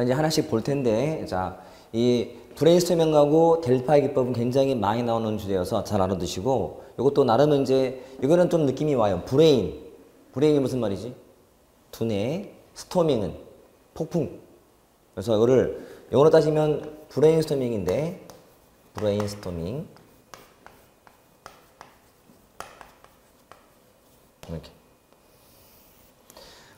자, 이제 하나씩 볼 텐데, 자, 이 브레인스토밍하고 델파이 기법은 굉장히 많이 나오는 주제여서 잘 알아두시고, 이것도 나름 이제, 이거는 좀 느낌이 와요. 브레인이 무슨 말이지? 두뇌, 스토밍은 폭풍. 그래서 이거를 영어로 따지면 브레인스토밍인데, 브레인스토밍. 이렇게.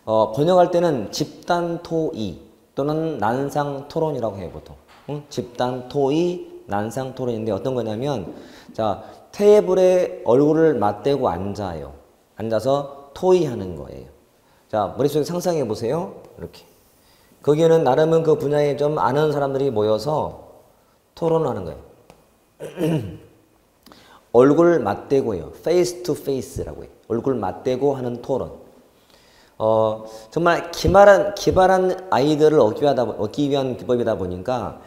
번역할 때는 집단 토의 또는 난상 토론이라고 해요, 보통. 응? 집단 토의, 난상 토론인데 어떤 거냐면, 자, 테이블에 얼굴을 맞대고 앉아요. 앉아서 토의하는 거예요. 자, 머릿속에 상상해 보세요. 이렇게. 거기에는 나름은 그 분야에 좀 아는 사람들이 모여서 토론을 하는 거예요. 얼굴 맞대고요. face to face라고 해요. 얼굴 맞대고 하는 토론. 정말 기발한 아이디어를 얻기 위한 기법이다 보니까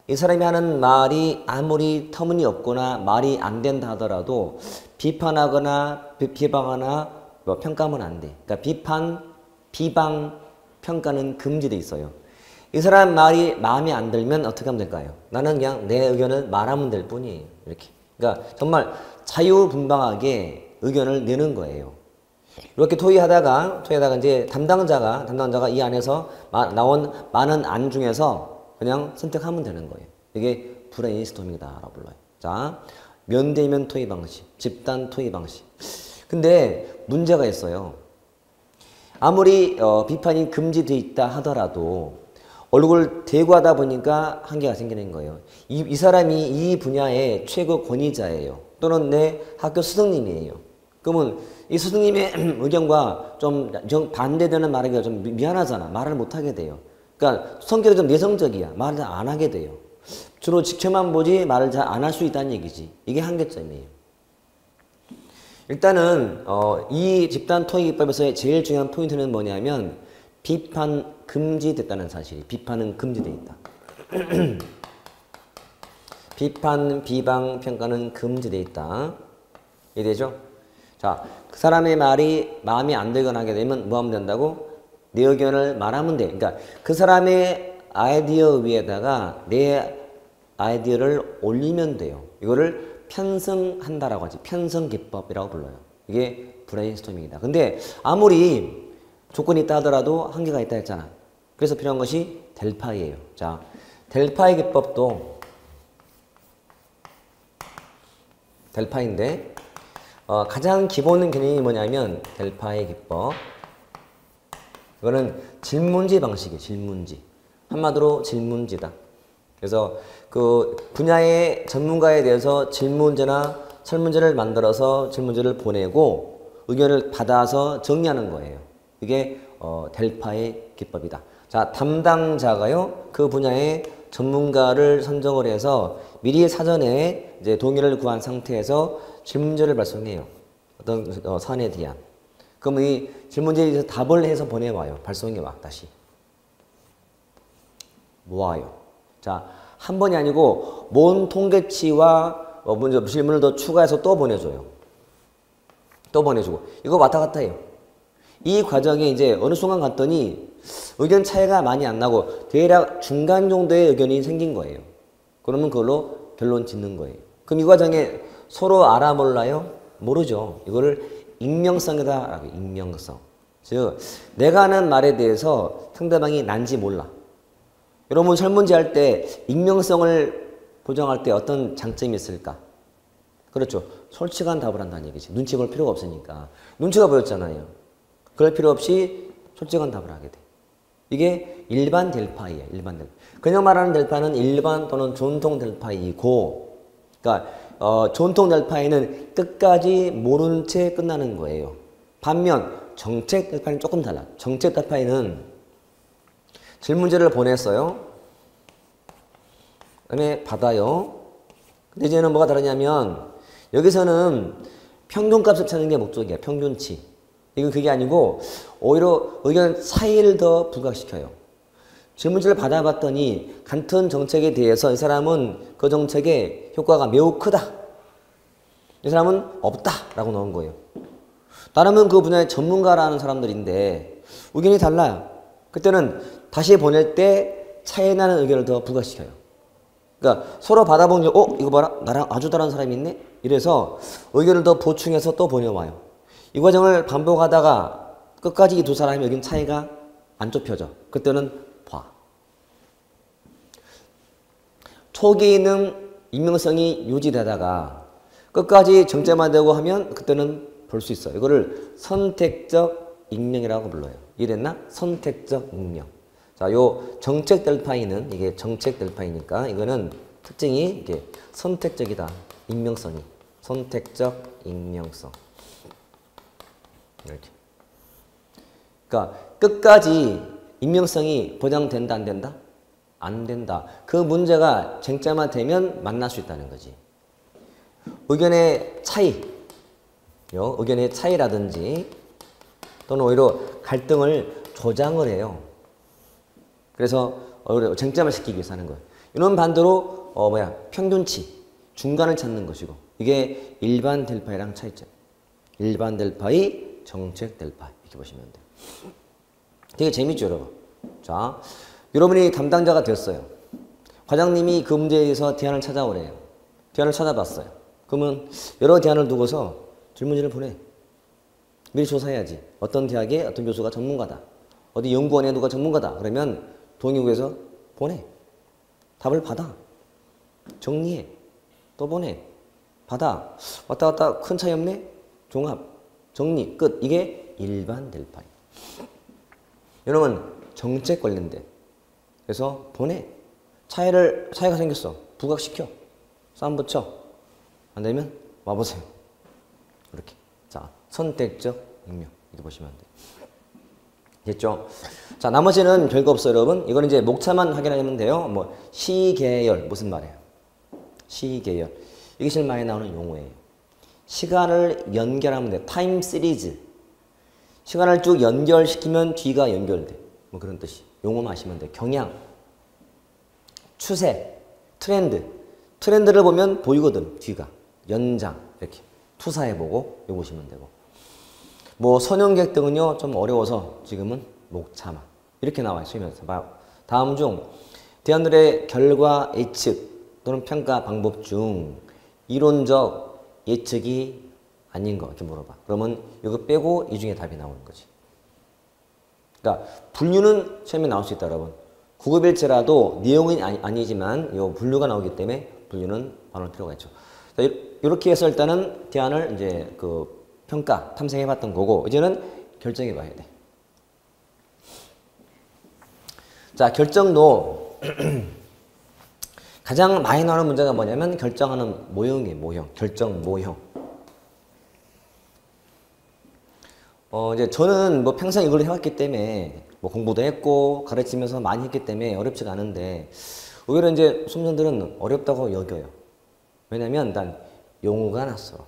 이 사람이 하는 말이 아무리 터무니없거나 말이 안 된다 하더라도 비판하거나 비방하거나 평가하면 안 돼. 그러니까 비방, 평가는 금지돼 있어요. 이 사람 말이 마음에 안 들면 어떻게 하면 될까요? 나는 그냥 내 의견을 말하면 될 뿐이에요. 이렇게. 그러니까 정말 자유분방하게 의견을 내는 거예요. 이렇게 토의하다가 이제 담당자가 이 안에서 나온 많은 안 중에서 그냥 선택하면 되는 거예요. 이게 브레인스토밍이다라고 불러요. 자, 면대면 토의 방식, 집단 토의 방식. 근데 문제가 있어요. 아무리 비판이 금지되어 있다 하더라도 얼굴 대고 하다 보니까 한계가 생기는 거예요. 이 사람이 이 분야의 최고 권위자예요. 또는 내 학교 스승님이에요. 그러면 이 스승님의 의견과 좀 반대되는 말하기가 좀 미안하잖아. 말을 못하게 돼요. 그러니까 성격이 좀 내성적이야. 말을 잘 안 하게 돼요. 주로 지켜만 보지 말을 잘 안 할 수 있다는 얘기지. 이게 한계점이에요. 일단은 이 집단 토의 기법에서의 제일 중요한 포인트는 뭐냐면 비판 금지됐다는 사실이. 비판은 금지되어 있다. 비판, 비방, 평가는 금지되어 있다. 이해되죠? 자, 그 사람의 말이 마음에 안 들거나 하게 되면 뭐 하면 된다고? 내 의견을 말하면 돼. 그러니까 그 사람의 아이디어 위에다가 내 아이디어를 올리면 돼요. 이거를 편성한다라고 하지. 편성기법이라고 불러요. 이게 브레인스토밍이다. 근데 아무리 조건이 있다 하더라도 한계가 있다 했잖아. 그래서 필요한 것이 델파이예요. 자, 델파이 기법도 델파이인데 가장 기본 개념이 뭐냐면 델파이 기법. 이거는 질문지 방식이에요. 질문지. 한마디로 질문지다. 그래서 그 분야의 전문가에 대해서 질문지나 설문지를 만들어서 질문지를 보내고 의견을 받아서 정리하는 거예요. 이게 델파의 기법이다. 자, 담당자가요, 그 분야의 전문가를 선정을 해서 미리 사전에 이제 동의를 구한 상태에서 질문지를 발송해요. 어떤 사안에 대한. 그럼 이 질문지에 대해서 답을 해서 보내와요. 발송해 와, 다시. 모아요. 자, 한 번이 아니고 모은 통계치와 질문을 더 추가해서 또 보내줘요. 또 보내주고. 이거 왔다 갔다 해요. 이 과정에 이제 어느 순간 갔더니 의견 차이가 많이 안 나고 대략 중간 정도의 의견이 생긴 거예요. 그러면 그걸로 결론 짓는 거예요. 그럼 이 과정에 서로 알아 몰라요? 모르죠. 이거를 익명성이다. 익명성. 즉 내가 하는 말에 대해서 상대방이 난지 몰라. 여러분 설문지 할 때 익명성을 보장할 때 어떤 장점이 있을까? 그렇죠. 솔직한 답을 한다는 얘기지. 눈치 볼 필요가 없으니까. 눈치가 보였잖아요. 그럴 필요 없이 솔직한 답을 하게 돼. 이게 일반 델파이예요. 일반 델파이. 그냥 말하는 델파이는 일반 또는 전통 델파이이고, 그러니까 전통 델파이는 끝까지 모르는 채 끝나는 거예요. 반면 정책 델파이는 조금 달라. 정책 델파이는 질문지를 보냈어요. 그다음에 받아요. 근데 이제는 뭐가 다르냐면 여기서는 평균값을 찾는 게 목적이야. 평균치. 이건 그게 아니고 오히려 의견 차이를 더 부각시켜요. 질문지를 받아봤더니 같은 정책에 대해서 이 사람은 그 정책의 효과가 매우 크다. 이 사람은 없다. 라고 나온 거예요. 나름은 그 분야의 전문가라는 사람들인데 의견이 달라요. 그때는 다시 보낼 때 차이 나는 의견을 더 부각시켜요. 그러니까 서로 받아보면 이거 봐라. 나랑 아주 다른 사람이 있네? 이래서 의견을 더 보충해서 또 보내와요. 이 과정을 반복하다가 끝까지 이 두 사람의 의견 차이가 안 좁혀져. 그때는 봐. 초기에는 익명성이 유지되다가 끝까지 정제만 되고 하면 그때는 볼 수 있어요. 이거를 선택적 익명이라고 불러요. 이랬나? 선택적 익명. 자, 요 정책 델파이는 이게 정책 델파이니까 이거는 특징이 이게 선택적이다. 익명성이. 선택적 익명성. 이렇게. 그러니까 끝까지 익명성이 보장된다 안 된다? 안 된다. 그 문제가 쟁점화 되면 만날 수 있다는 거지. 의견의 차이, 의견의 차이라든지 또는 오히려 갈등을 조장을 해요. 그래서 쟁점을 시키기 위해서 하는 거예요. 이런 반대로 평균치, 중간을 찾는 것이고 이게 일반 델파이랑 차이점. 일반 델파이, 정책 델파이 이렇게 보시면 돼요. 되게 재밌죠, 여러분. 자, 여러분이 담당자가 됐어요. 과장님이 그 문제에 대해서 대안을 찾아오래요. 대안을 찾아봤어요. 그러면 여러 대안을 두고서 질문지를 보내. 미리 조사해야지. 어떤 대학에 어떤 교수가 전문가다. 어디 연구원에 누가 전문가다. 그러면 동의구에서 보내. 답을 받아. 정리해. 또 보내. 받아. 왔다 갔다 큰 차이 없네? 종합. 정리. 끝. 이게 일반 델파이. 여러분 정책 관련된. 그래서 보내. 차이가 생겼어. 부각시켜. 싸움 붙여. 안 되면 와보세요. 이렇게. 자, 선택적 익명. 이렇게 보시면 돼요. 됐죠? 자, 나머지는 별거 없어요, 여러분. 이거는 이제 목차만 확인하면 돼요. 뭐, 시계열. 무슨 말이에요? 시계열. 이게 제일 많이 나오는 용어예요. 시간을 연결하면 돼. 타임 시리즈. 시간을 쭉 연결시키면 뒤가 연결돼. 뭐 그런 뜻이. 용어만 아시면 돼. 경향. 추세. 트렌드. 트렌드를 보면 보이거든, 뒤가. 연장. 이렇게. 투사해보고, 이거 보시면 되고. 뭐 선형객 등은요 좀 어려워서 지금은 목차만 이렇게 나와요. 수임에서. 다음 중 대안들의 결과 예측 또는 평가 방법 중 이론적 예측이 아닌 거 이렇게 물어봐. 그러면 이거 빼고 이 중에 답이 나오는 거지. 그러니까 분류는 시험에 나올 수 있다, 여러분. 구급일체라도 내용은 아니지만 이 분류가 나오기 때문에 분류는 반할 필요가 있죠. 자, 이렇게 해서 일단은 대안을 이제 평가, 탐색해봤던 거고 이제는 결정해봐야 돼. 자, 결정도 가장 많이 나오는 문제가 뭐냐면 결정하는 모형이에요. 모형. 결정 모형. 이제 저는 뭐 평생 이걸 해왔기 때문에 뭐 공부도 했고 가르치면서 많이 했기 때문에 어렵지가 않은데 오히려 이제 수험생들은 어렵다고 여겨요. 왜냐면 일단 용어가 낯설어.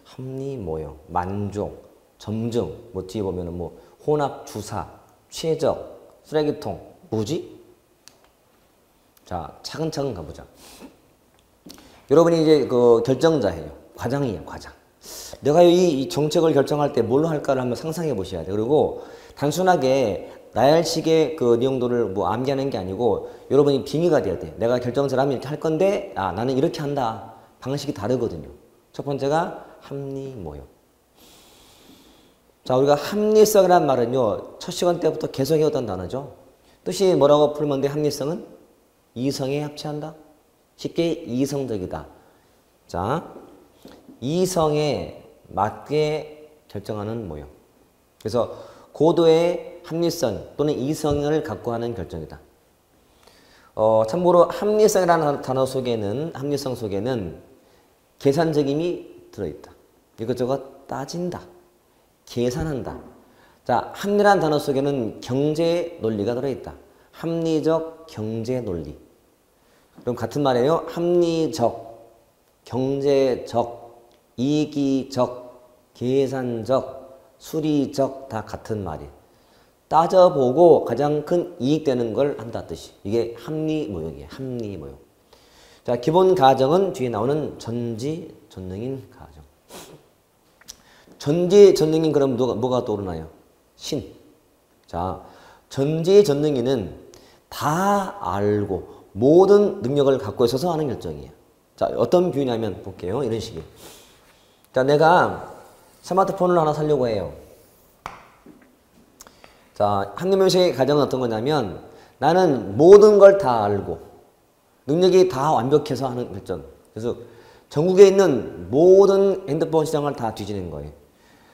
합리 모형, 만족, 점증, 뭐 뒤에 보면은 뭐 혼합 주사, 최적, 쓰레기통, 뭐지? 자, 차근차근 가보자. 여러분이 이제 결정자예요. 과장이에요, 과장. 내가 이 정책을 결정할 때 뭘로 할까를 한번 상상해 보셔야 돼요. 그리고 단순하게 나열식의 내용도를 뭐 암기하는 게 아니고 여러분이 빙의가 돼야 돼. 내가 결정자를 하면 이렇게 할 건데, 나는 이렇게 한다. 방식이 다르거든요. 첫 번째가 합리 모형. 자, 우리가 합리성이라는 말은요, 첫 시간 때부터 계속 해오던 단어죠. 뜻이 뭐라고 풀면 돼, 합리성은? 이성에 합치한다? 쉽게 이성적이다. 자, 이성에 맞게 결정하는 모형. 그래서 고도의 합리성 또는 이성을 갖고 하는 결정이다. 참고로 합리성이라는 단어 속에는, 합리성 속에는 계산적임이 들어있다. 이것저것 따진다. 계산한다. 자, 합리라는 단어 속에는 경제 논리가 들어있다. 합리적 경제 논리. 그럼 같은 말이에요. 합리적, 경제적, 이기적, 계산적, 수리적 다 같은 말이에요. 따져보고 가장 큰 이익되는 걸 한다 뜻이. 이게 합리 모형이에요. 합리 모형. 자, 기본 가정은 뒤에 나오는 전지전능인 가정. 전지전능인 그럼 뭐가 떠오르나요? 신. 자, 전지전능인은 다 알고 모든 능력을 갖고 있어서 하는 결정이에요. 자, 어떤 비유냐면 볼게요. 이런 식이에요. 자, 내가 스마트폰을 하나 사려고 해요. 자, 한림형식의 가정은 어떤 거냐면 나는 모든 걸 다 알고 능력이 다 완벽해서 하는 결정. 그래서 전국에 있는 모든 핸드폰 시장을 다 뒤지는 거예요.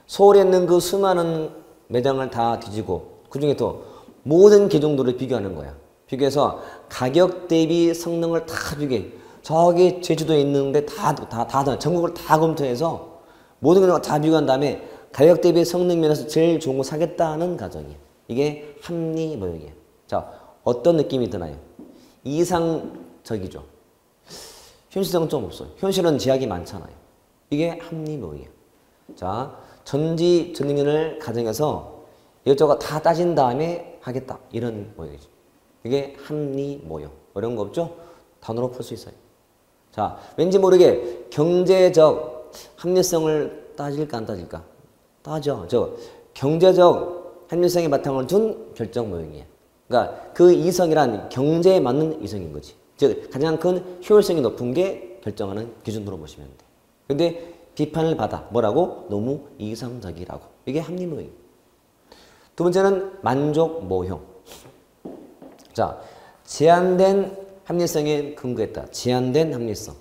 서울에 있는 그 수많은 매장을 다 뒤지고 그중에 또 모든 계종들을 비교하는 거야. 비교해서 가격 대비 성능을 다 비교해. 저기 제주도에 있는데 전국을 다 검토해서 모든 걸 다 비교한 다음에 가격 대비 성능 면에서 제일 좋은 거 사겠다는 가정이에요. 이게 합리 모형이에요. 자, 어떤 느낌이 드나요? 이상적이죠. 현실성은 좀 없어요. 현실은 제약이 많잖아요. 이게 합리 모형이에요. 자, 전지전능을 가정해서 이것저것 다 따진 다음에 하겠다. 이런 모형이죠. 이게 합리 모형. 어려운 거 없죠? 단어로 풀 수 있어요. 자, 왠지 모르게 경제적 합리성을 따질까 안 따질까? 따져. 경제적 합리성의 바탕을 둔 결정 모형이에요. 그러니까 그 이성이란 경제에 맞는 이성인 거지. 즉 가장 큰 효율성이 높은 게 결정하는 기준으로 보시면 돼. 근데 비판을 받아. 뭐라고? 너무 이상적이라고. 이게 합리 모형. 두 번째는 만족 모형. 자, 제한된 합리성에 근거했다. 제한된 합리성.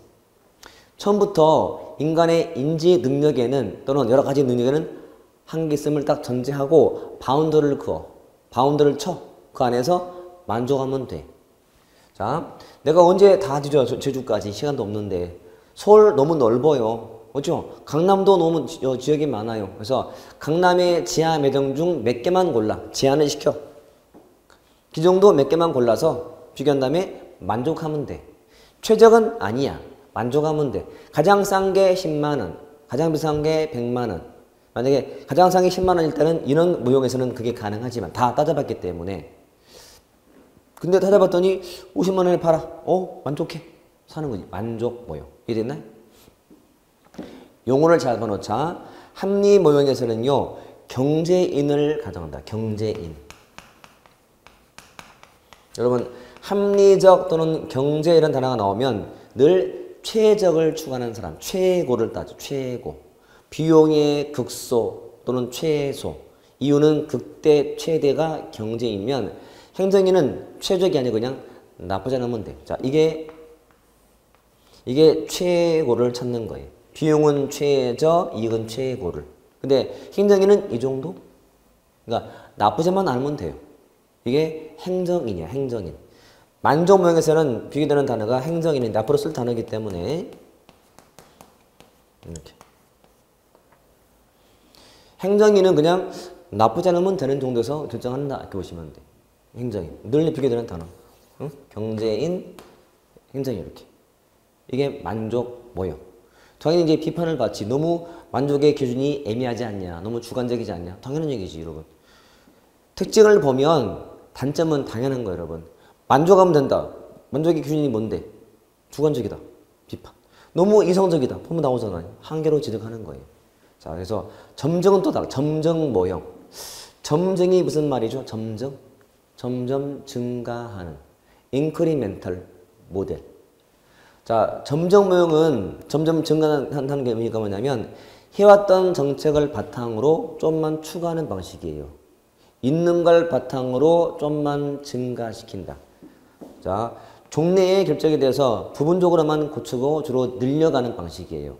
처음부터 인간의 인지 능력에는 또는 여러 가지 능력에는 한계 있음을 딱 전제하고 바운더를 그어. 바운더를 쳐. 그 안에서 만족하면 돼. 자, 내가 언제 다 뒤져 제주까지 시간도 없는데 서울 너무 넓어요. 그렇죠? 강남도 너무 지역이 많아요. 그래서 강남의 지하 매장 중 몇 개만 골라. 제한을 시켜. 기종도 몇 개만 골라서 비교한 다음에 만족하면 돼. 최적은 아니야. 만족하면 돼. 가장 싼 게 10만 원. 가장 비싼 게 100만 원. 만약에 가장 싼 게 10만 원일 때는 이런 모형에서는 그게 가능하지만 다 따져봤기 때문에 근데 찾아봤더니 50만 원에 팔아. 만족해. 사는 거지. 만족 모형. 이해됐나요? 용어를 잘 봐놓자. 합리 모형에서는요. 경제인을 가정한다. 경제인. 여러분 합리적 또는 경제 이런 단어가 나오면 늘 최적을 추구하는 사람. 최고를 따져. 최고. 비용의 극소 또는 최소. 이유는 극대 최대가 경제이면 행정인은 최적이 아니고 그냥 나쁘지 않으면 돼. 자, 이게 최고를 찾는 거예요. 비용은 최저, 이익은 최고를. 근데 행정인은 이 정도? 그러니까 나쁘지만 않으면 돼요. 이게 행정인이야, 행정인. 만족 모형에서는 비교되는 단어가 행정인인데 앞으로 쓸 단어이기 때문에 이렇게. 행정인은 그냥 나쁘지 않으면 되는 정도에서 결정한다. 이렇게 보시면 돼. 행정인. 늘 비교되는 단어. 응? 경제인, 행정인 이렇게. 이게 만족 모형. 당연히 이제 비판을 받지. 너무 만족의 기준이 애매하지 않냐. 너무 주관적이지 않냐. 당연한 얘기지, 여러분. 특징을 보면 단점은 당연한 거예요, 여러분. 만족하면 된다. 만족의 기준이 뭔데? 주관적이다. 비판. 너무 이성적이다. 보면 나오잖아요. 한계로 지적하는 거예요. 자, 그래서 점정은 또 달라. 점정 모형. 점정이 무슨 말이죠? 점점 증가하는. 인크리멘탈 모델. 자, 점정 모형은 점점 증가한다는 게 의미가 뭐냐면 해왔던 정책을 바탕으로 좀만 추가하는 방식이에요. 있는 걸 바탕으로 좀만 증가시킨다. 자, 종래의 결정에 대해서 부분적으로만 고치고 주로 늘려가는 방식이에요.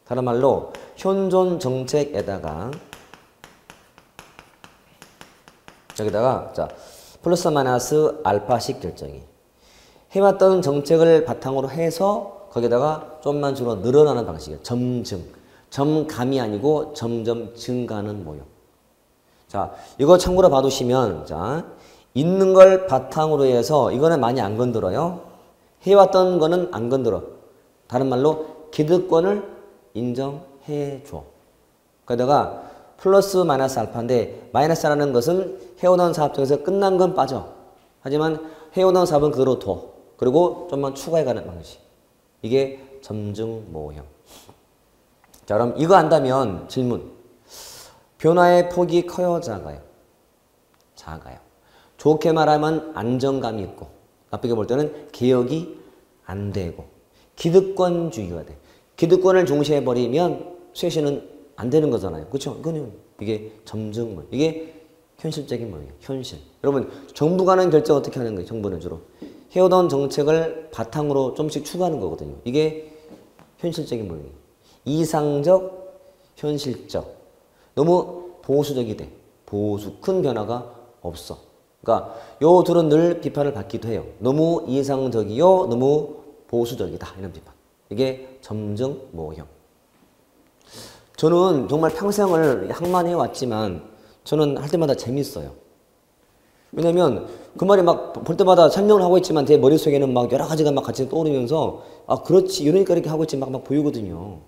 다른 말로 현존 정책에다가 여기다가 자 플러스 마이너스 알파식 결정이 해왔던 정책을 바탕으로 해서 거기다가 좀만 주로 늘어나는 방식이에요. 점증. 점감이 아니고 점점 증가하는 모형. 자, 이거 참고로 봐두시면 자 있는 걸 바탕으로 해서 이거는 많이 안 건드려요. 해왔던 거는 안 건드려. 다른 말로 기득권을 인정해줘. 거기다가 플러스 마이너스 알파인데 마이너스라는 것은 해오던 사업 중에서 끝난 건 빠져. 하지만 해오던 사업은 그대로 둬. 그리고 좀만 추가해가는 방식. 이게 점증 모형. 자, 그럼 이거 안다면 질문. 변화의 폭이 커요, 작아요? 작아요. 좋게 말하면 안정감이 있고 나쁘게 볼 때는 개혁이 안 되고 기득권주의가 돼. 기득권을 중시해버리면 쇄신은 안 되는 거잖아요. 그렇죠? 이거는 이게 점증 이게 현실적인 뭐예요? 현실. 여러분 정부가 하는 결정 어떻게 하는 거예요? 정부는 주로 해오던 정책을 바탕으로 좀씩 추구하는 거거든요. 이게 현실적인 뭐예요? 이상적, 현실적. 너무 보수적이 돼. 보수. 큰 변화가 없어. 그러니까 요 둘은 늘 비판을 받기도 해요. 너무 이상적이요, 너무 보수적이다. 이런 비판. 이게 점증 모형. 저는 정말 평생을 학만해 왔지만 저는 할 때마다 재밌어요. 왜냐면 그 말이 막 볼 때마다 설명을 하고 있지만 제 머릿속에는 막 여러 가지가 막 같이 떠오르면서 아 그렇지 이러니까 이렇게 하고 있지 막 보이거든요.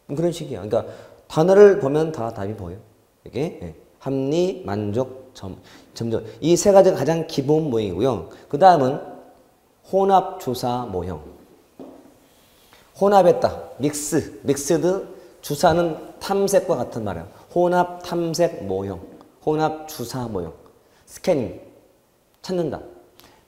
그런 식이야. 그러니까 단어를 보면 다 답이 보여. 이게 합리, 만족, 점점 이 세 가지가 가장 기본 모형이고요. 그 다음은 혼합 주사 모형. 혼합했다. 믹스드 주사는 탐색과 같은 말이야. 혼합 탐색 모형. 혼합 주사 모형. 스캐닝. 찾는다.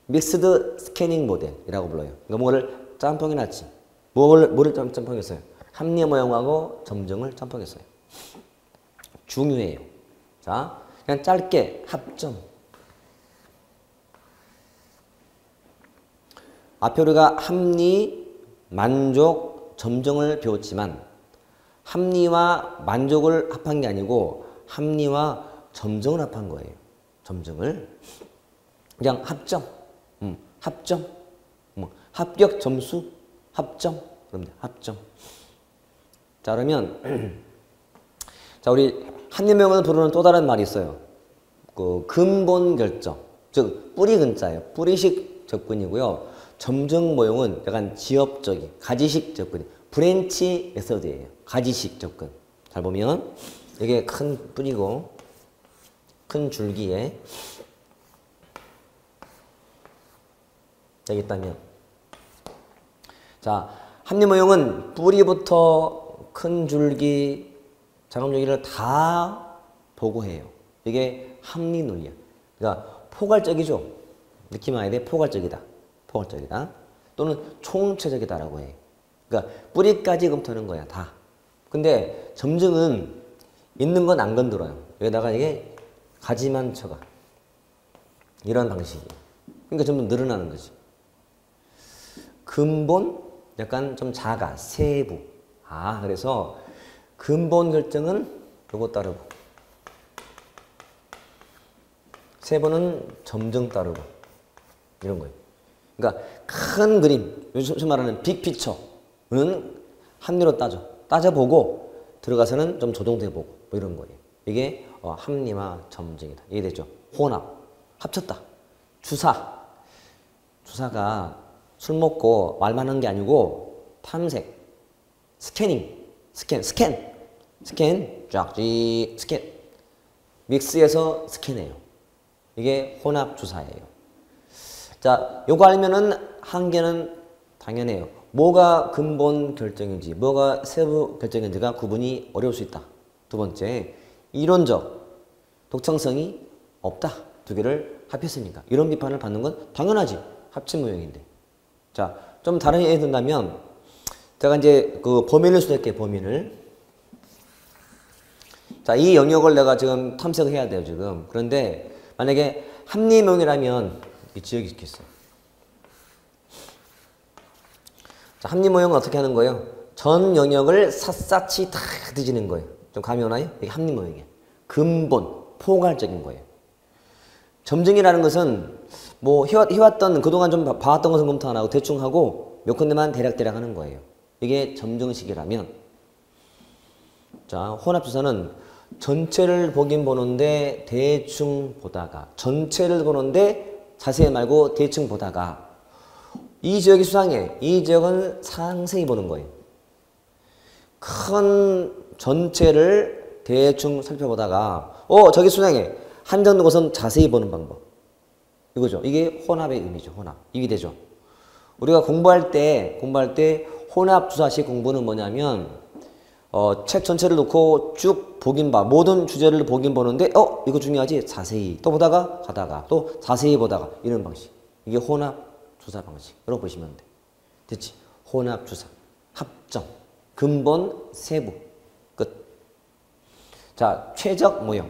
믹스드 스캐닝 모델이라고 불러요. 그러니까 뭐를 짬뽕해 놨지. 뭐를 짬뽕했어요? 합리 모형하고 점증을 짬뽕했어요. 중요해요. 자, 그냥 짧게 합점. 앞에 우리가 합리, 만족, 점증을 배웠지만 합리와 만족을 합한 게 아니고 합리와 점증을 합한 거예요. 점증을. 그냥 합점. 합점. 합격 점수. 합점. 그럽니다. 합점. 자, 그러면 자, 우리 합리모형을 부르는 또 다른 말이 있어요. 그 근본 결정. 즉 뿌리 근자예요. 뿌리식 접근이고요. 점증 모형은 약간 지엽적인 가지식 접근. 브랜치 메서드예요. 가지식 접근. 잘 보면 이게 큰 뿌리고 큰 줄기에 여기 있다면 자, 합리 모형은 뿌리부터 큰 줄기, 작은 줄기를 다 보고해요. 이게 합리 논리야. 그러니까 포괄적이죠. 느낌 와야 돼. 포괄적이다. 포괄적이다. 또는 총체적이다라고 해. 그러니까 뿌리까지 검토하는 거야. 다. 근데 점증은 있는 건 안 건드려요. 여기다가 이게 가지만 쳐가. 이런 방식이에요. 그러니까 점점 늘어나는 거지. 근본 약간 좀 작아. 세부. 아, 그래서 근본 결정은 요거 따르고 세부는 점증 따르고 이런 거예요. 그러니까 큰 그림, 요즘 말하는 빅피처는 합리로 따져보고 들어가서는 좀 조정돼보고 뭐 이런 거예요. 이게 합리와 점증이다. 이해되죠? 혼합, 합쳤다. 주사가 술 먹고 말만 한 게 아니고 탐색, 스캐닝, 스캔, 쫙지, 스캔. 믹스해서 스캔해요. 이게 혼합 주사예요. 자, 요거 알면은 한계는 당연해요. 뭐가 근본 결정인지, 뭐가 세부 결정인지가 구분이 어려울 수 있다. 두 번째, 이론적 독창성이 없다. 두 개를 합했으니까. 이런 비판을 받는 건 당연하지. 합친 모형인데. 자, 좀 다른 예를 든다면, 제가 이제 그 범위를 수정할게요, 범위를. 자, 이 영역을 내가 지금 탐색을 해야 돼요, 지금. 그런데 만약에 합리모형이라면 이 지역이 있겠어요. 자, 합리모형은 어떻게 하는 거예요? 전 영역을 샅샅이 다 뒤지는 거예요. 좀 감이 오나요? 이게 합리모형이에요. 근본, 포괄적인 거예요. 점증이라는 것은 뭐 해왔던 그동안 좀 봐왔던 것은 검토 안 하고 대충 하고 몇 군데만 대략 하는 거예요. 이게 점증식이라면 자, 혼합주사는 전체를 보긴 보는데 대충 보다가 전체를 보는데 자세히 말고 대충 보다가 이 지역이 수상해. 이 지역은 상세히 보는 거예요. 큰 전체를 대충 살펴보다가 저기 수상해. 한정된 곳은 자세히 보는 방법. 이거죠. 이게 혼합의 의미죠. 혼합. 이게 되죠. 우리가 공부할 때 혼합 주사식 공부는 뭐냐면 책 전체를 놓고 쭉 보긴 봐. 모든 주제를 보긴 보는데, 이거 중요하지? 자세히. 또 보다가, 가다가, 또 자세히 보다가. 이런 방식. 이게 혼합 주사 방식. 이렇게 보시면 돼. 됐지? 혼합 주사. 합정. 근본, 세부. 끝. 자, 최적 모형.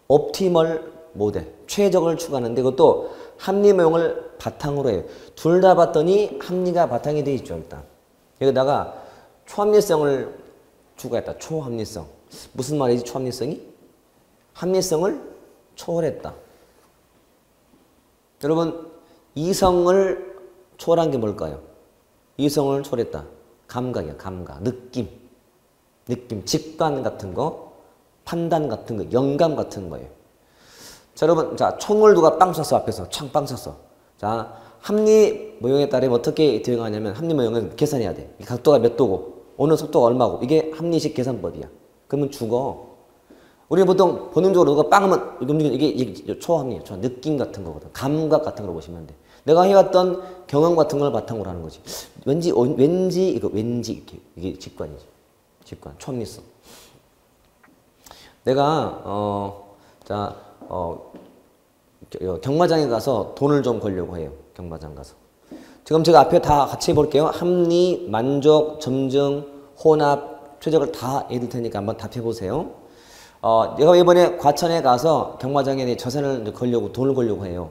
옵티멀 모델. 최적을 추구하는데 그것도 합리 모형을 바탕으로 해요. 둘 다 봤더니 합리가 바탕이 돼 있죠, 일단. 여기다가 초합리성을 추구했다. 초합리성. 무슨 말이지, 초합리성이? 합리성을 초월했다. 여러분, 이성을 초월한 게 뭘까요? 이성을 초월했다. 감각이야, 감각. 느낌, 직관 같은 거, 판단 같은 거, 영감 같은 거예요. 자, 여러분, 자, 총을 누가 빵 쐈어, 앞에서. 빵 쐈어. 자, 합리 모형에 따르면 어떻게 대응하냐면, 합리 모형은 계산해야 돼. 각도가 몇 도고, 어느 속도가 얼마고, 이게 합리식 계산법이야. 그러면 죽어. 우리는 보통 본능적으로 누가 빵 하면, 이게 초합리야. 느낌 같은 거거든. 감각 같은 걸 보시면 돼. 내가 해왔던 경험 같은 걸 바탕으로 하는 거지. 왠지, 이게 직관이지. 직관, 초합리성. 내가, 경마장에 가서 돈을 좀 벌려고 해요. 경마장 가서. 지금 제가 앞에 다 같이 해볼게요. 합리, 만족, 점증, 혼합, 최적을 다 해드릴 테니까 한번 답해보세요. 내가 이번에 과천에 가서 경마장에 재산을 걸려고, 돈을 걸려고 해요.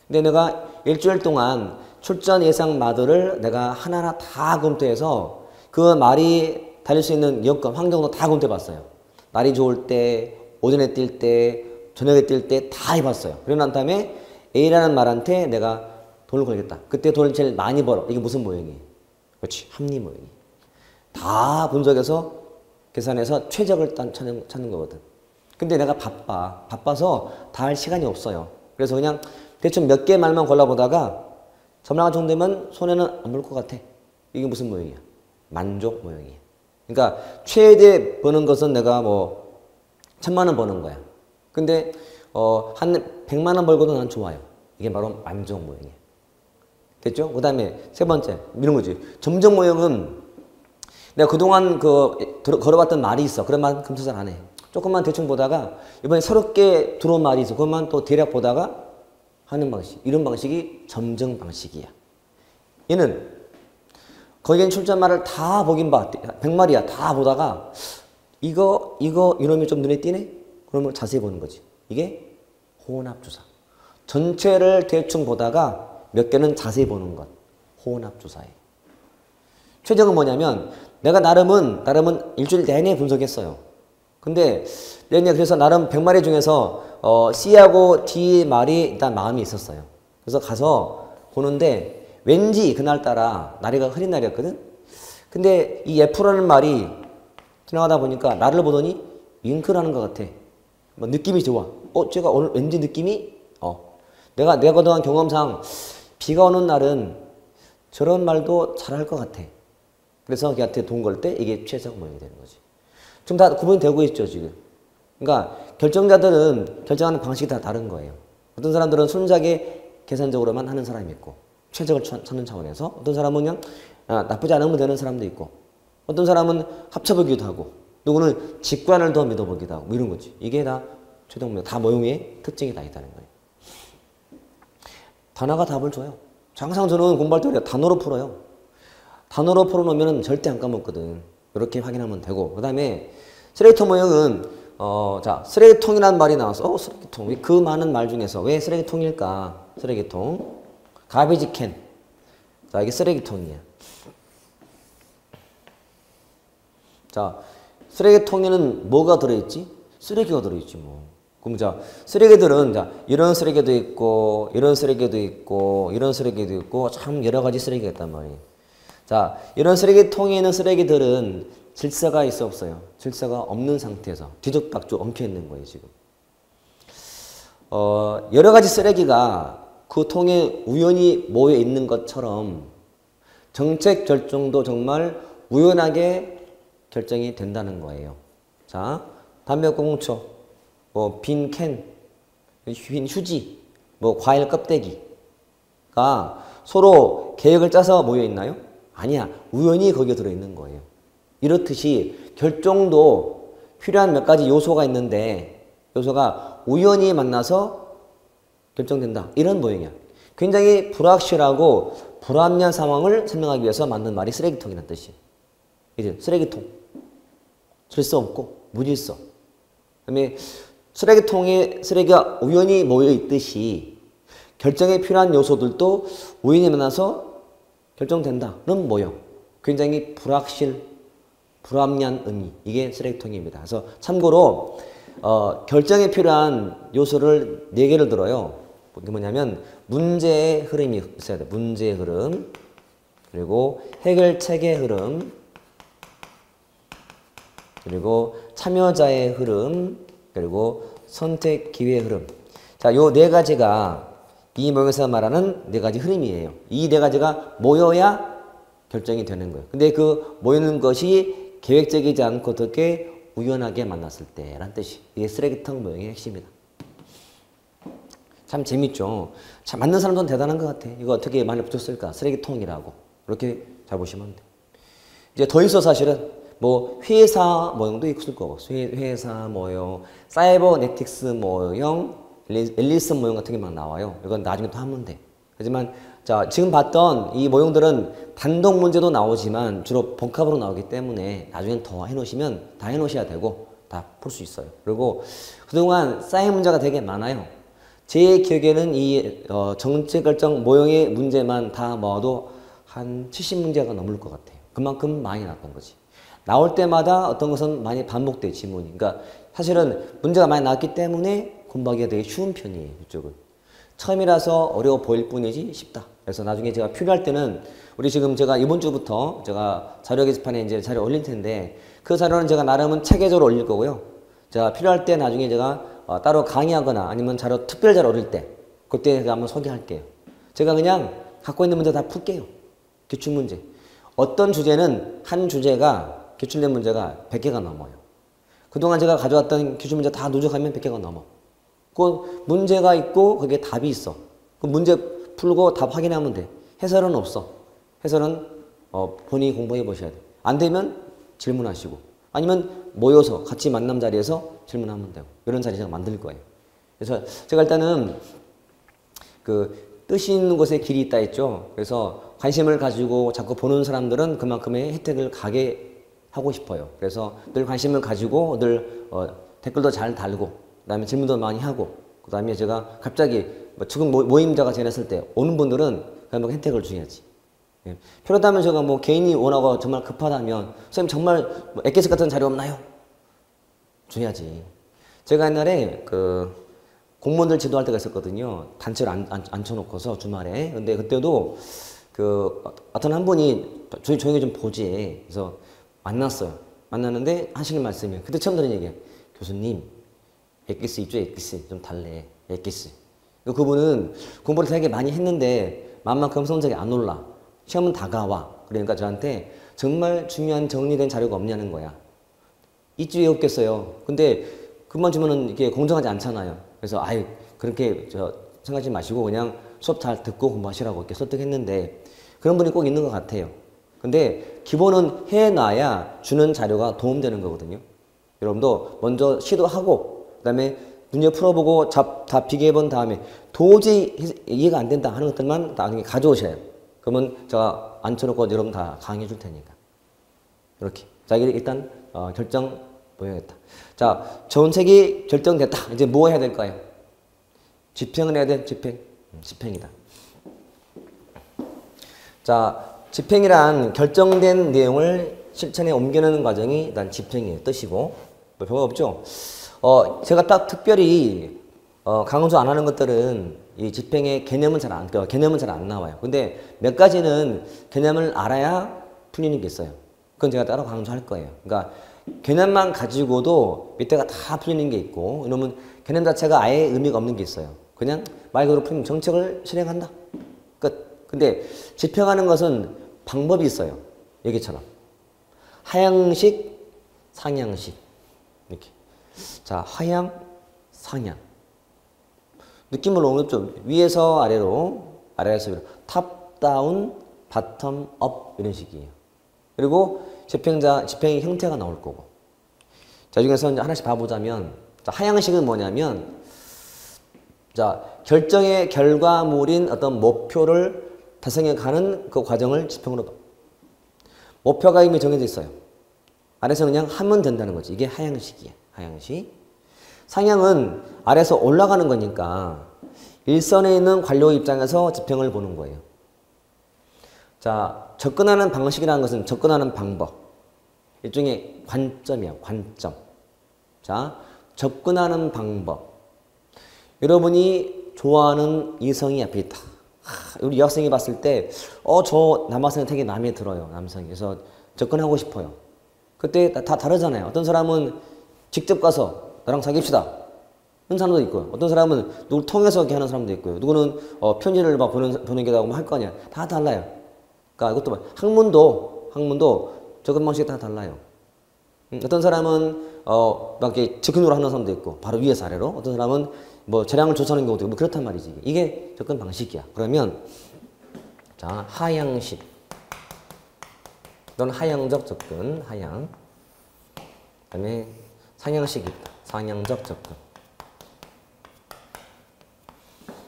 근데 내가 일주일 동안 출전 예상 마들을 내가 하나하나 다 검토해서 그 말이 달릴 수 있는 여건, 환경도 다 검토해봤어요. 날이 좋을 때, 오전에 뛸 때, 저녁에 뛸 때 다 해봤어요. 그러고 난 다음에 A라는 말한테 내가 돈을 걸겠다. 그때 돈을 제일 많이 벌어. 이게 무슨 모형이에요? 그렇지. 합리 모형이. 다 분석해서 계산해서 최적을 찾는 거거든. 근데 내가 바빠서 다 할 시간이 없어요. 그래서 그냥 대충 몇 개 말만 골라보다가 점랑한 정도 되면 손해는 안 볼 것 같아. 이게 무슨 모형이야? 만족 모형이야. 그러니까 최대 버는 것은 내가 뭐 1,000만 원 버는 거야. 근데 한 100만 원 벌고도 난 좋아요. 이게 바로 만족 모형이에요. 됐죠? 그 다음에 세 번째 이런 거지. 점정 모형은 내가 그동안 걸어봤던 말이 있어. 그런 말 검토 잘 안 해. 조금만 대충 보다가 이번에 새롭게 들어온 말이 있어. 그것만 또 대략 보다가 하는 방식. 이런 방식이 점정 방식이야. 얘는 거기엔 출전말을 다 보긴 봐. 100마리야. 다 보다가 이놈이 좀 눈에 띄네? 그러면 자세히 보는 거지. 이게 혼합주사. 전체를 대충 보다가 몇 개는 자세히 보는 것. 혼합주사예요. 최적은 뭐냐면 내가 나름은 일주일 내내 분석했어요. 근데 내가 그래서 나름 100마리 중에서 C하고 D 말이 일단 마음이 있었어요. 그래서 가서 보는데 왠지 그날따라 날이가 흐린 날이었거든. 근데 이 F라는 말이 지나가다 보니까 나를 보더니 윙크를 것 같아. 뭐 느낌이 좋아. 제가 오늘 왠지 느낌이 내가 그동안 경험상 비가 오는 날은 저런 말도 잘할 것 같아. 그래서 걔한테 돈 걸 때 이게 최적 모형이 되는 거지. 지금 다 구분이 되고 있죠, 지금. 그러니까 결정자들은 결정하는 방식이 다 다른 거예요. 어떤 사람들은 순수하게 계산적으로만 하는 사람이 있고 최적을 찾는 차원에서 어떤 사람은 그냥 나쁘지 않으면 되는 사람도 있고 어떤 사람은 합쳐보기도 하고 누구는 직관을 더 믿어보기도 하고 뭐 이런 거지. 이게 다 최종 모형, 다 모형의 특징이 다 있다는 거예요. 단어가 답을 줘요. 항상 저는 공부할 때 우리가 단어로 풀어요. 단어로 풀어놓으면 절대 안 까먹거든. 이렇게 확인하면 되고. 그 다음에 쓰레기통 모형은 쓰레기통이라는 말이 나와서 쓰레기통. 그 많은 말 중에서 왜 쓰레기통일까? 쓰레기통. 가비지 캔. 자, 이게 쓰레기통이야. 자, 쓰레기통에는 뭐가 들어있지? 쓰레기가 들어있지 뭐. 그럼 쓰레기들은 이런 쓰레기도 있고 이런 쓰레기도 있고 이런 쓰레기도 있고 참 여러 가지 쓰레기가 있단 말이에요. 자, 이런 쓰레기통에 있는 쓰레기들은 질서가 있어 없어요? 질서가 없는 상태에서 뒤죽박죽 엉켜 있는 거예요, 지금. 여러 가지 쓰레기가 그 통에 우연히 모여 있는 것처럼 정책 결정도 정말 우연하게 결정이 된다는 거예요. 자, 담배꽁초, 빈 캔, 빈 휴지, 과일 껍데기가 서로 계획을 짜서 모여 있나요? 아니야. 우연히 거기에 들어있는 거예요. 이렇듯이 결정도 필요한 몇 가지 요소가 있는데 요소가 우연히 만나서 결정된다. 이런 모형이야. 굉장히 불확실하고 불합리한 상황을 설명하기 위해서 만든 말이 쓰레기통이라는 뜻이에요. 이제 쓰레기통. 질서 없고 무질서. 그다음에 쓰레기통에 쓰레기가 우연히 모여 있듯이 결정에 필요한 요소들도 우연히 만나서 결정된다. 그런 모형. 굉장히 불확실, 불합리한 의미. 이게 쓰레기통입니다. 그래서 참고로 결정에 필요한 요소를 4개를 들어요. 이게 뭐냐면 문제의 흐름이 있어야 돼. 문제의 흐름. 그리고 해결책의 흐름. 그리고 참여자의 흐름. 그리고 선택 기회의 흐름. 자, 요 4가지가 이 모형에서 말하는 4가지 흐름이에요. 이 4가지가 모여야 결정이 되는 거예요. 근데 그 모이는 것이 계획적이지 않고 어떻게 우연하게 만났을 때라는 뜻이. 이게 쓰레기통 모형의 핵심이다. 참 재밌죠. 참 만든 사람도 대단한 것 같아. 이거 어떻게 많이 붙였을까? 쓰레기통이라고. 이렇게 잘 보시면 돼. 이제 더 있어 사실은 뭐 회사 모형도 있을 거고. 회사 모형, 사이버네틱스 모형, 앨리스 모형 같은 게 막 나와요. 이건 나중에 또 하면 돼. 하지만 자, 지금 봤던 이 모형들은 단독 문제도 나오지만 주로 복합으로 나오기 때문에 나중에 더 해놓으시면 다 해놓으셔야 되고 다 풀 수 있어요. 그리고 그동안 쌓인 문제가 되게 많아요. 제 기억에는 이 정책 결정 모형의 문제만 다 모아도 한 70문제가 넘을 것 같아요. 그만큼 많이 나왔던 거지. 나올 때마다 어떤 것은 많이 반복돼 지문이. 그러니까 사실은 문제가 많이 나왔기 때문에 공부하기가 되게 쉬운 편이에요. 이쪽은. 처음이라서 어려워 보일 뿐이지 쉽다. 그래서 나중에 제가 필요할 때는 우리 지금 제가 이번 주부터 제가 자료 게시판에 이제 자료 올릴 텐데 그 자료는 제가 나름은 체계적으로 올릴 거고요. 제가 필요할 때 나중에 제가 따로 강의하거나 아니면 자료 특별 자료 올릴 때 그때 제가 한번 소개할게요. 제가 그냥 갖고 있는 문제 다 풀게요. 기출문제. 어떤 주제는 한 주제가 기출된 문제가 100개가 넘어요. 그동안 제가 가져왔던 기출문제 다 누적하면 100개가 넘어. 그 문제가 있고 거기에 답이 있어. 그 문제 풀고 답 확인하면 돼. 해설은 없어. 해설은 본인이 공부해 보셔야 돼. 안 되면 질문하시고 아니면 모여서 같이 만남 자리에서 질문하면 되고 이런 자리 제가 만들 거예요. 그래서 제가 일단은 그 뜻이 있는 곳에 길이 있다 했죠. 그래서 관심을 가지고 자꾸 보는 사람들은 그만큼의 혜택을 가게 하고 싶어요. 그래서 늘 관심을 가지고 늘 댓글도 잘 달고 그다음에 질문도 많이 하고 그다음에 제가 갑자기 지금 모임자가 지냈을 때 오는 분들은 그냥 혜택을 줘야지. 예. 필요하다면 제가 뭐 개인이 원하고 정말 급하다면 선생님 정말 뭐 엑기스 같은 자료 없나요? 줘야지. 제가 옛날에 그 공무원들 지도할 때가 있었거든요. 단체를 앉혀놓고서 주말에. 근데 그때도 그 어떤 한 분이 조용히 좀 보지. 그래서 만났어요. 만났는데 하시는 말씀이 그때 처음 들은 얘기예요. 교수님 엑기스 있죠? 엑기스 좀 달래. 엑기스. 그분은 공부를 되게 많이 했는데 마음만큼 성적이 안 올라. 시험은 다가와. 그러니까 저한테 정말 중요한 정리된 자료가 없냐는 거야. 있지 왜 없겠어요. 근데 그만 주면은 이게 공정하지 않잖아요. 그래서 아이 그렇게 생각하지 마시고 그냥 수업 잘 듣고 공부하시라고 이렇게 설득했는데 그런 분이 꼭 있는 것 같아요. 근데 기본은 해놔야 주는 자료가 도움되는 거거든요. 여러분도 먼저 시도하고 그다음에 문제 풀어보고 다 비교해 본 다음에 도저히 이해가 안 된다 하는 것들만 나중에 가져오셔야 해요. 그러면 제가 앉혀놓고 여러분 다 강의해 줄 테니까. 이렇게. 자, 이게 일단 결정 보여야겠다. 자, 정책이 결정됐다. 이제 뭐 해야 될까요? 집행을 해야 돼. 집행이다. 자, 집행이란 결정된 내용을 실천에 옮기는 과정이 일단 집행의 뜻이고 뭐 별거 없죠. 제가 딱 특별히 강조 안 하는 것들은 이 집행의 개념은 잘 안 나와요. 근데 몇 가지는 개념을 알아야 풀리는 게 있어요. 그건 제가 따로 강조할 거예요. 그러니까 개념만 가지고도 밑에가 다 풀리는 게 있고 이러면 개념 자체가 아예 의미가 없는 게 있어요. 그냥 말 그대로 풀리면 정책을 실행한다. 끝. 근데 집행하는 것은 방법이 있어요. 여기처럼. 하향식, 상향식. 이렇게. 자, 하향, 상향. 느낌을 오늘 좀 위에서 아래로, 아래에서 위로, 탑, 다운, 바텀, 업 이런 식이에요. 그리고 집행의 형태가 나올 거고. 자, 중에서 이제 하나씩 봐보자면, 자, 하향식은 뭐냐면, 자, 결정의 결과물인 어떤 목표를 달성해 가는 그 과정을 지평으로 봐. 목표가 이미 정해져 있어요. 아래서 그냥 하면 된다는 거지. 이게 하향식이에요. 하향식. 상향은 아래서 올라가는 거니까 일선에 있는 관료 입장에서 지평을 보는 거예요. 자, 접근하는 방식이라는 것은 접근하는 방법. 일종의 관점이야, 관점. 자, 접근하는 방법. 여러분이 좋아하는 이성이 앞에 있다. 우리 여학생이 봤을 때, 저 남학생은 되게 마음에 들어요, 남성이. 그래서 접근하고 싶어요. 그때 다 다르잖아요. 어떤 사람은 직접 가서 나랑 사귀읍시다. 그런 사람도 있고요. 어떤 사람은 누굴 통해서 이렇게 하는 사람도 있고요. 누구는 편지를 막 보는 게 나오고 할 거 아니야. 다 달라요. 그러니까 이것도 학문도 접근 방식이 다 달라요. 어떤 사람은 막 이렇게 즉흥으로 하는 사람도 있고 바로 위에서 아래로. 어떤 사람은 뭐 재량을 조사하는 경우도 있고 뭐 그렇단 말이지. 이게 접근 방식이야. 그러면 자, 하향식 또는 하향적 접근, 하향. 그다음에 상향식이 있다. 상향적 접근.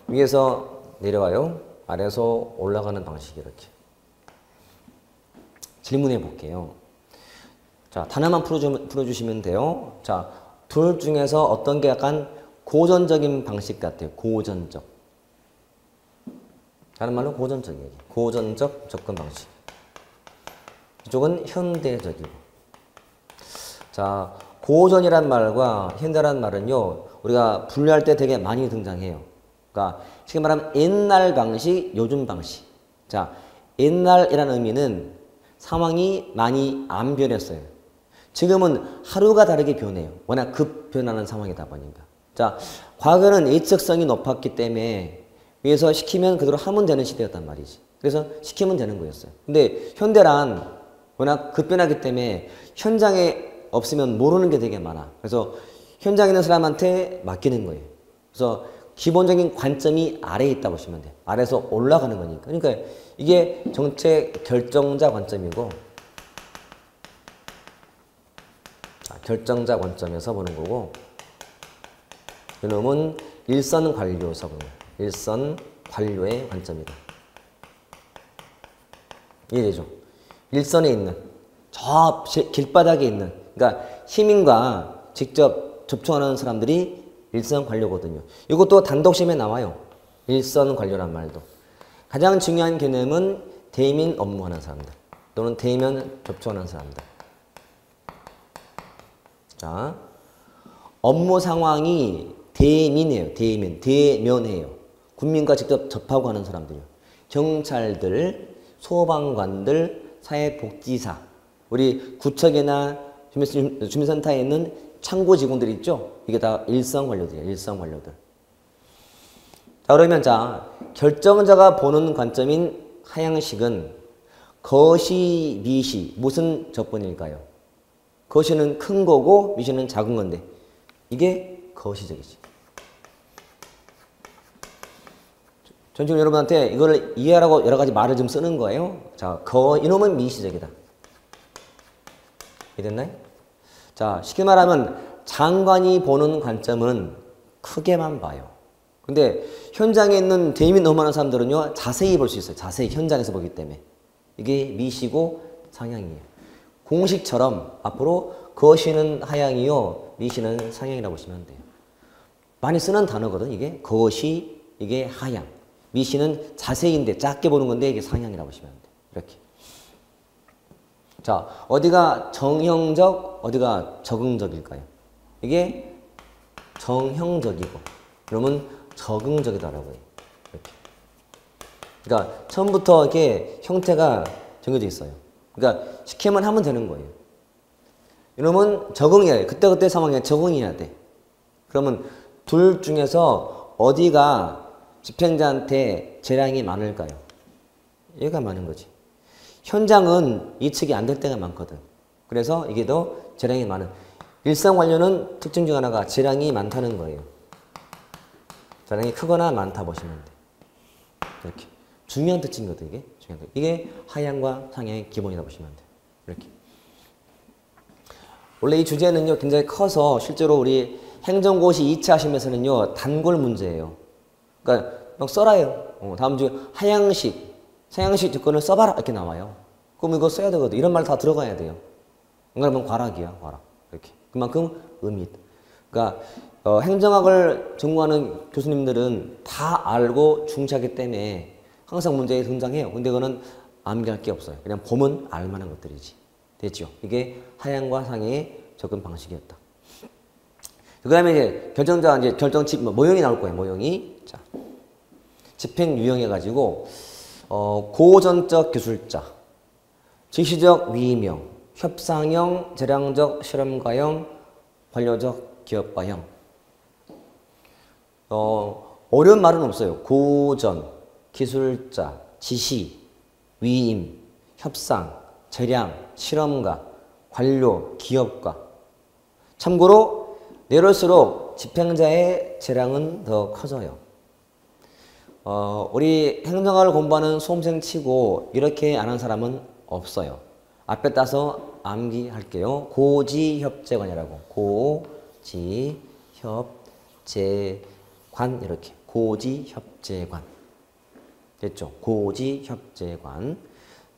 위에서 내려와요. 아래에서 올라가는 방식 이렇게. 질문해 볼게요. 자, 단어만 풀어주시면 돼요. 자, 둘 중에서 어떤 게 약간 고전적인 방식 같아요. 고전적. 다른 말로 고전적이에요. 고전적 접근 방식. 이쪽은 현대적이고. 자, 고전이란 말과 현대란 말은요, 우리가 분류할 때 되게 많이 등장해요. 그러니까 쉽게 말하면 옛날 방식, 요즘 방식. 자, 옛날이라는 의미는 상황이 많이 안 변했어요. 지금은 하루가 다르게 변해요. 워낙 급 변하는 상황이다 보니까. 자, 과거는 예측성이 높았기 때문에 위에서 시키면 그대로 하면 되는 시대였단 말이지. 그래서 시키면 되는 거였어요. 근데 현대란 워낙 급변하기 때문에 현장에 없으면 모르는 게 되게 많아. 그래서 현장에 있는 사람한테 맡기는 거예요. 그래서 기본적인 관점이 아래에 있다고 보시면 돼요. 아래에서 올라가는 거니까. 그러니까 이게 정책 결정자 관점이고, 자, 결정자 관점에서 보는 거고, 이놈은 일선 관료에서 보는 거예요. 일선 관료의 관점이다. 이해되죠? 일선에 있는, 저 길바닥에 있는, 그러니까 시민과 직접 접촉하는 사람들이 일선 관료거든요. 이것도 단독시험에 나와요. 일선 관료란 말도. 가장 중요한 개념은 대민 업무하는 사람들 또는 대면 접촉하는 사람들. 자, 업무 상황이 대민이에요. 대면이에요. 국민과 직접 접하고 하는 사람들이요. 경찰들, 소방관들, 사회복지사, 우리 구청이나 주민센터에 있는 창구 직원들 있죠? 이게 다 일선 관료들이에요. 일선 관료들. 자, 그러면 자, 결정자가 보는 관점인 하향식은 거시, 미시, 무슨 접근일까요? 거시는 큰 거고 미시는 작은 건데 이게 거시적이지. 전중 여러분한테 이걸 이해하라고 여러 가지 말을 좀 쓰는 거예요. 자, 이놈은 미시적이다. 이해됐나요? 자, 쉽게 말하면 장관이 보는 관점은 크게만 봐요. 근데 현장에 있는 대민 업무하는 사람들은요, 자세히 볼 수 있어요. 자세히 현장에서 보기 때문에. 이게 미시고 상향이에요. 공식처럼 앞으로 거시는 하향이요, 미시는 상향이라고 보시면 돼요. 많이 쓰는 단어거든, 이게. 거시, 이게 하향. 미시는 자세히인데 작게 보는 건데 이게 상향이라고 보시면 돼요. 이렇게. 자, 어디가 정형적, 어디가 적응적일까요? 이게 정형적이고, 그러면 적응적이다라고 해요. 이렇게. 그러니까 처음부터 이렇게 형태가 정해져 있어요. 그러니까 시키면 하면 되는 거예요. 이놈은 적응해야 돼. 그때그때 상황에 적응해야 돼. 그러면 둘 중에서 어디가 집행자한테 재량이 많을까요? 얘가 많은 거지. 현장은 예측이 안 될 때가 많거든. 그래서 이게 더 재량이 많은. 일선 관료는 특징 중 하나가 재량이 많다는 거예요. 재량이 크거나 많다 보시면 돼. 이렇게. 중요한 특징이거든, 이게. 중요한 특징. 이게 하향과 상향의 기본이다 보시면 돼. 이렇게. 원래 이 주제는요, 굉장히 커서 실제로 우리 행정고시 2차 시험에서는요, 단골 문제예요. 그러니까 막 써라요. 다음 주에 하향식, 서양식 조건을 써봐라 이렇게 나와요. 그럼 이거 써야 되거든. 이런 말 다 들어가야 돼요. 그러면 과락이야, 과락. 이렇게. 그만큼 의미 있다. 그러니까 행정학을 전공하는 교수님들은 다 알고 중시하기 때문에 항상 문제에 등장해요. 근데 그거는 암기할 게 없어요. 그냥 보면 알만한 것들이지. 됐죠? 이게 하향과 상해의 접근 방식이었다. 그 다음에 이제 결정자, 이제 모형이 나올 거예요. 모형이. 자, 집행 유형해가지고, 고전적 기술자, 지시적 위임형, 협상형, 재량적 실험가형, 관료적 기업가형. 어려운 말은 없어요. 고전, 기술자, 지시, 위임, 협상, 재량, 실험가, 관료, 기업가. 참고로 내려올수록 집행자의 재량은 더 커져요. 우리 행정학을 공부하는 수험생 치고 이렇게 안 한 사람은 없어요. 앞에 따서 암기할게요. 고지협재관이라고. 고지협재관 이렇게. 고지협재관. 됐죠? 고지협재관.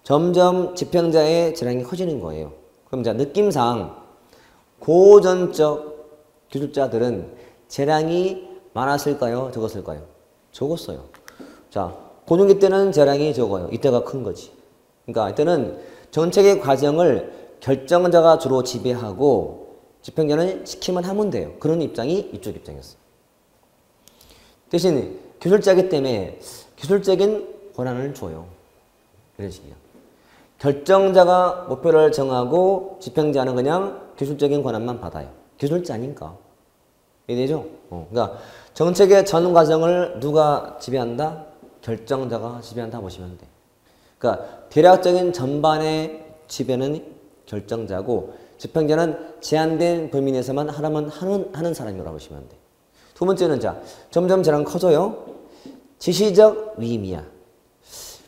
점점 집행자의 재량이 커지는 거예요. 그럼 자, 느낌상 고전적 기술자들은 재량이 많았을까요? 적었을까요? 적었어요. 자, 고등기 때는 재량이 적어요. 이때가 큰 거지. 그러니까 이때는 정책의 과정을 결정자가 주로 지배하고 집행자는 시키면 하면 돼요. 그런 입장이 이쪽 입장이었어요. 대신 기술자이기 때문에 기술적인 권한을 줘요. 이런 식이에요. 결정자가 목표를 정하고 집행자는 그냥 기술적인 권한만 받아요. 기술자니까. 이해되죠? 그러니까 정책의 전 과정을 누가 지배한다? 결정자가 지배한다 보시면 돼. 그러니까 대략적인 전반의 지배는 결정자고 집행자는 제한된 범위 내에서만 하는 사람이라고 보시면 돼. 두 번째는 자, 점점 재량 커져요. 지시적 위임이야.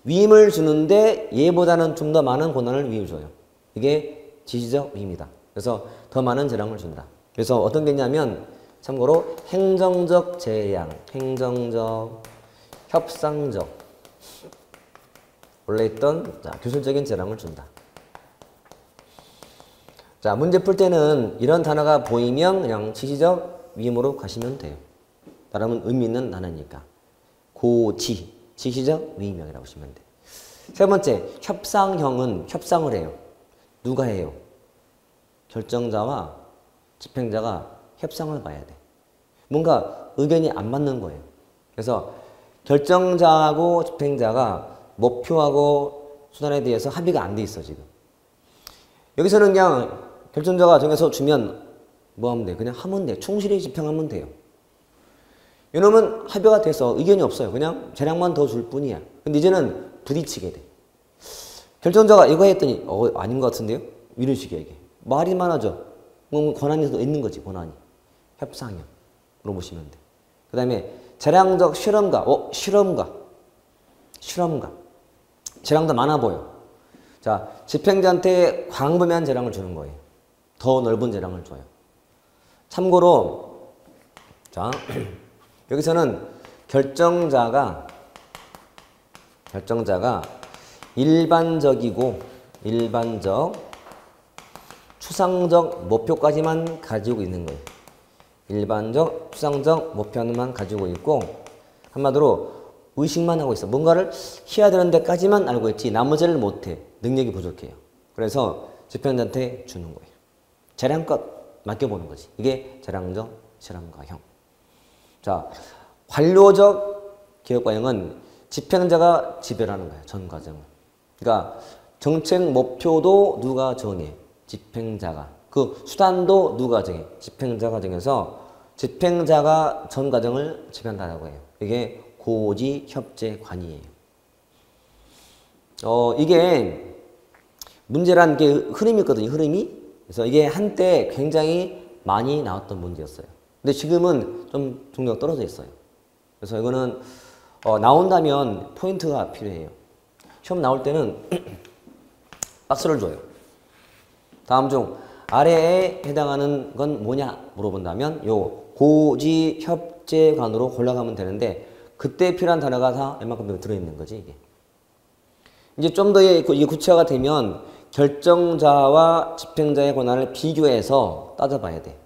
위임을 주는데 얘보다는 좀 더 많은 권한을 위임을 줘요. 이게 지시적 위임이다. 그래서 더 많은 재량을 준다. 그래서 어떤 게 있냐면 참고로 행정적 재량, 행정적, 협상적 원래 있던 자, 기술적인 재량을 준다. 자, 문제 풀 때는 이런 단어가 보이면 그냥 지시적 위임으로 가시면 돼요. 나라면 의미 있는 단어니까. 고지, 지시적 위임형이라고 보시면 돼요. 세 번째, 협상형은 협상을 해요. 누가 해요? 결정자와 집행자가 협상을 봐야 돼. 뭔가 의견이 안 맞는 거예요. 그래서 결정자하고 집행자가 목표하고 수단에 대해서 합의가 안 돼 있어 지금. 여기서는 그냥 결정자가 정해서 주면 뭐 하면 돼? 그냥 하면 돼. 충실히 집행하면 돼요. 이놈은 합의가 돼서 의견이 없어요. 그냥 재량만 더 줄 뿐이야. 근데 이제는 부딪히게 돼. 결정자가 이거 했더니 아닌 것 같은데요? 이런 식이야 이게. 말이 많아져. 뭐 권한이 더 있는 거지 권한이. 협상형. 물어보시면 돼. 그 다음에 재량적 실험가. 실험가. 재량도 많아 보여. 자, 집행자한테 광범위한 재량을 주는 거예요. 더 넓은 재량을 줘요. 참고로 자 여기서는 결정자가 일반적, 추상적 목표까지만 가지고 있는 거예요. 일반적, 추상적 목표만 가지고 있고 한마디로 의식만 하고 있어. 뭔가를 해야 되는 데까지만 알고 있지 나머지를 못해. 능력이 부족해요. 그래서 집행자한테 주는 거예요. 재량껏 맡겨보는 거지. 이게 재량적 실험가형. 자, 관료적 기업가형은 집행자가 지배하는 거예요. 전 과정을. 그러니까 정책 목표도 누가 정해? 집행자가. 그 수단도 누가 정해? 집행자가 정해서 집행자가 전 과정을 지배한다고 해요. 이게 고지협재관이에요. 이게 문제란 게 흐름이 있거든요. 흐름이. 그래서 이게 한때 굉장히 많이 나왔던 문제였어요. 근데 지금은 좀 종류가 떨어져 있어요. 그래서 이거는 나온다면 포인트가 필요해요. 시험 나올 때는 박스를 줘요. 다음 중 아래에 해당하는 건 뭐냐 물어본다면 요 고지협재관으로 골라가면 되는데 그때 필요한 단어가 다 이만큼 들어있는 거지 이게. 이제 좀 더 이게 구체화가 되면 결정자와 집행자의 권한을 비교해서 따져봐야 돼.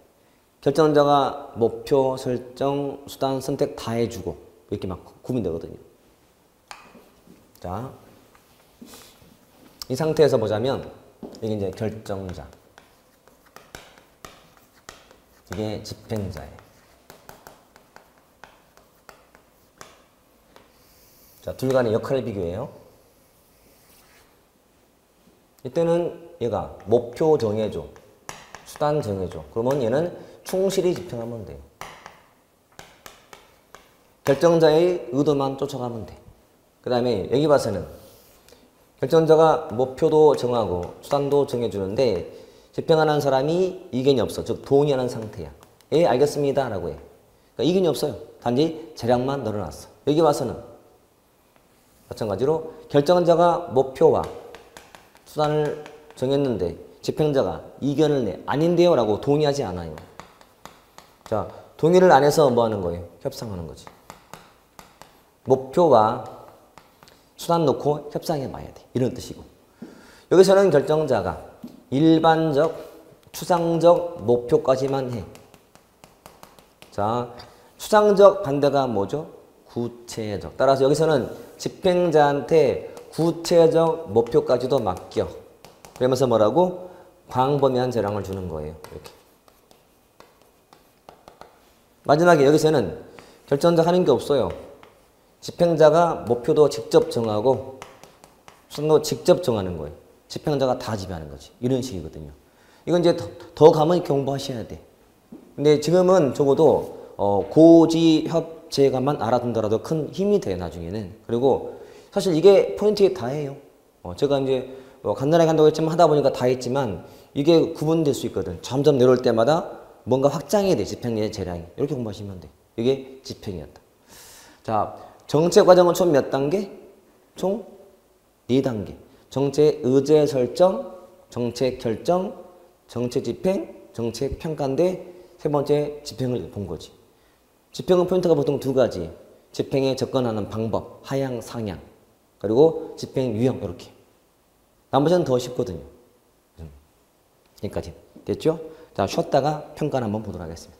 결정자가 목표, 설정, 수단, 선택 다 해주고 이렇게 막 구분되거든요. 자, 이 상태에서 보자면 이게 이제 결정자, 이게 집행자예요. 자, 둘 간의 역할 비교예요. 이때는 얘가 목표 정해줘, 수단 정해줘. 그러면 얘는 충실히 집행하면 돼요. 결정자의 의도만 쫓아가면 돼. 그 다음에 여기 봐서는 결정자가 목표도 정하고 수단도 정해주는데 집행하는 사람이 이견이 없어. 즉 동의하는 상태야. 예, 알겠습니다 라고 해. 그러니까 이견이 없어요. 단지 재량만 늘어났어. 여기 봐서는 마찬가지로 결정자가 목표와 수단을 정했는데 집행자가 이견을 내. 아닌데요 라고 동의하지 않아요. 자, 동의를 안 해서 뭐 하는 거예요? 협상하는 거지. 목표와 수단 놓고 협상해 봐야 돼. 이런 뜻이고. 여기서는 결정자가 일반적, 추상적 목표까지만 해. 자, 추상적 반대가 뭐죠? 구체적. 따라서 여기서는 집행자한테 구체적 목표까지도 맡겨. 그러면서 뭐라고? 광범위한 재량을 주는 거예요. 이렇게. 마지막에 여기서는 결정자 하는 게 없어요. 집행자가 목표도 직접 정하고 수단도 직접 정하는 거예요. 집행자가 다 지배하는 거지. 이런 식이거든요. 이건 이제 더 가만히 공부하셔야 돼. 근데 지금은 적어도 고지협재관만 알아둔다라도 큰 힘이 돼 나중에는. 그리고 사실 이게 포인트에 다예요. 제가 이제 간단하게 한다고 했지만 하다 보니까 다 했지만 이게 구분될 수 있거든. 점점 내려올 때마다 뭔가 확장해야 돼. 집행의 재량이. 이렇게 공부하시면 돼. 이게 집행이었다. 자, 정책 과정은 총 몇 단계? 총 4단계. 정책 의제 설정, 정책 결정, 정책 집행, 정책 평가인데 세 번째 집행을 본 거지. 집행은 포인트가 보통 2가지. 집행에 접근하는 방법, 하향, 상향. 그리고 집행 유형 이렇게. 나머지는 더 쉽거든요. 여기까지 됐죠? 자, 쉬었다가 평가를 한번 보도록 하겠습니다.